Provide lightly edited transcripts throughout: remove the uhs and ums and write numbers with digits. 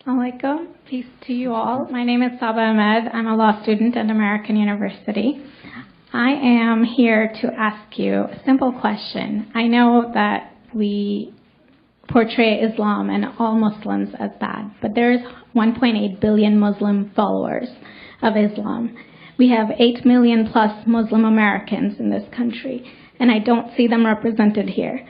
Alaikum. Peace to you all. My name is Saba Ahmed. I'm a law student at American University. I am here to ask you a simple question. I know that we portray Islam and all Muslims as bad, but there's 1.8 billion Muslim followers of Islam. We have 8 million plus Muslim Americans in this country, and I don't see them represented here.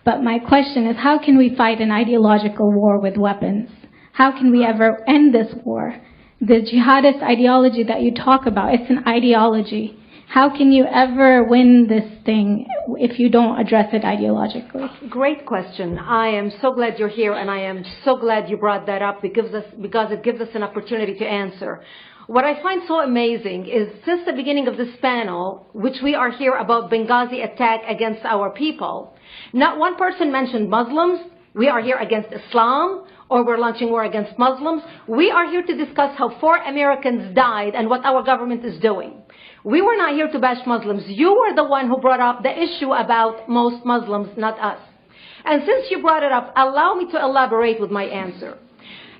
But my question is, how can we fight an ideological war with weapons? How can we ever end this war? The jihadist ideology that you talk about, it's an ideology. How can you ever win this thing if you don't address it ideologically? Great question. I am so glad you're here, and I am so glad you brought that up because it gives us an opportunity to answer. What I find so amazing is since the beginning of this panel, which we are here about Benghazi attack against our people, not one person mentioned Muslims. We are here against Islam, or we're launching war against Muslims. We are here to discuss how 4 Americans died and what our government is doing. We were not here to bash Muslims. You were the one who brought up the issue about most Muslims, not us. And since you brought it up, allow me to elaborate with my answer.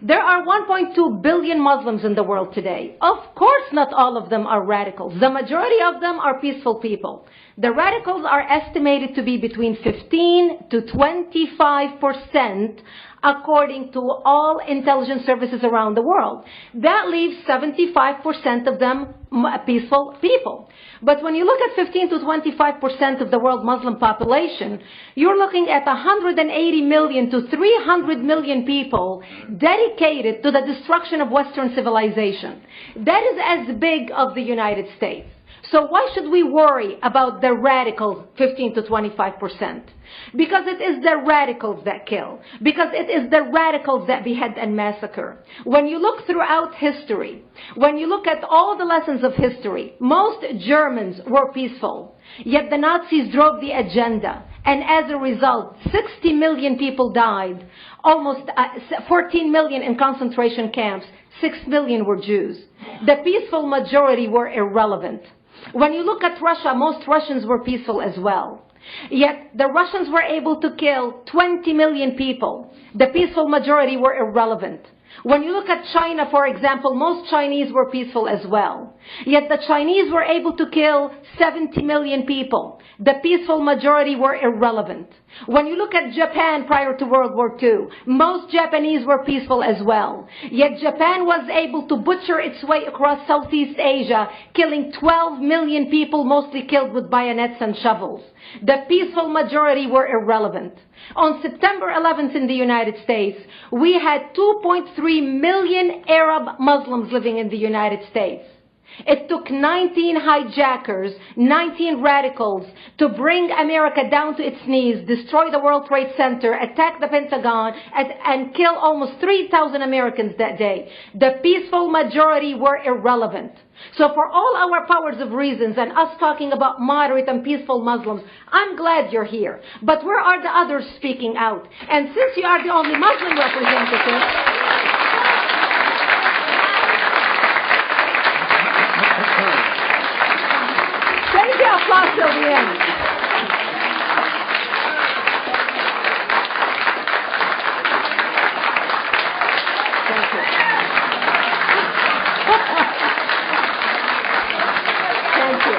There are 1.2 billion Muslims in the world today. Of course, not all of them are radicals. The majority of them are peaceful people. The radicals are estimated to be between 15 to 25%, according to all intelligence services around the world. That leaves 75% of them peaceful people. But when you look at 15 to 25% of the world Muslim population, you're looking at 180 million to 300 million people dedicated to the destruction of Western civilization. That is as big as the United States. So why should we worry about the radical 15 to 25%? Because it is the radicals that kill. Because it is the radicals that behead and massacre. When you look throughout history, when you look at all the lessons of history, most Germans were peaceful. Yet the Nazis drove the agenda. And as a result, 60 million people died. Almost 14 million in concentration camps. 6 million were Jews. The peaceful majority were irrelevant. When you look at Russia, most Russians were peaceful as well. Yet the Russians were able to kill 20 million people. The peaceful majority were irrelevant. When you look at China, for example, most Chinese were peaceful as well. Yet the Chinese were able to kill 70 million people. The peaceful majority were irrelevant. When you look at Japan prior to World War II, most Japanese were peaceful as well. Yet Japan was able to butcher its way across Southeast Asia, killing 12 million people, mostly killed with bayonets and shovels. The peaceful majority were irrelevant. On September 11th in the United States, we had 2.3 million Arab Muslims living in the United States. It took 19 hijackers, 19 radicals to bring America down to its knees, destroy the World Trade Center, attack the Pentagon, and kill almost 3,000 Americans that day. The peaceful majority were irrelevant. So for all our powers of reasons and us talking about moderate and peaceful Muslims, I'm glad you're here. But where are the others speaking out? And since you are the only Muslim representative, thank you, applause till the end. Thank you. Thank you.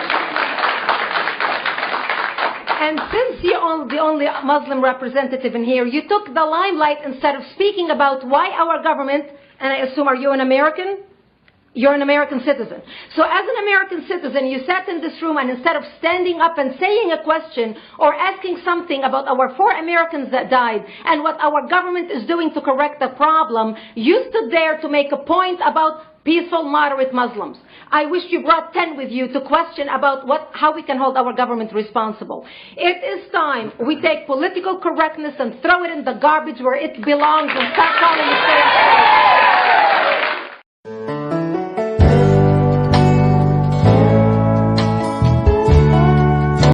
And since you're the only Muslim representative in here, you took the limelight instead of speaking about why our government, and I assume, are you an American? You're an American citizen. So as an American citizen, you sat in this room and instead of standing up and saying a question or asking something about our 4 Americans that died and what our government is doing to correct the problem, you stood there to make a point about peaceful, moderate Muslims. I wish you brought 10 with you to question about how we can hold our government responsible. It is time we take political correctness and throw it in the garbage where it belongs and stop calling it fair.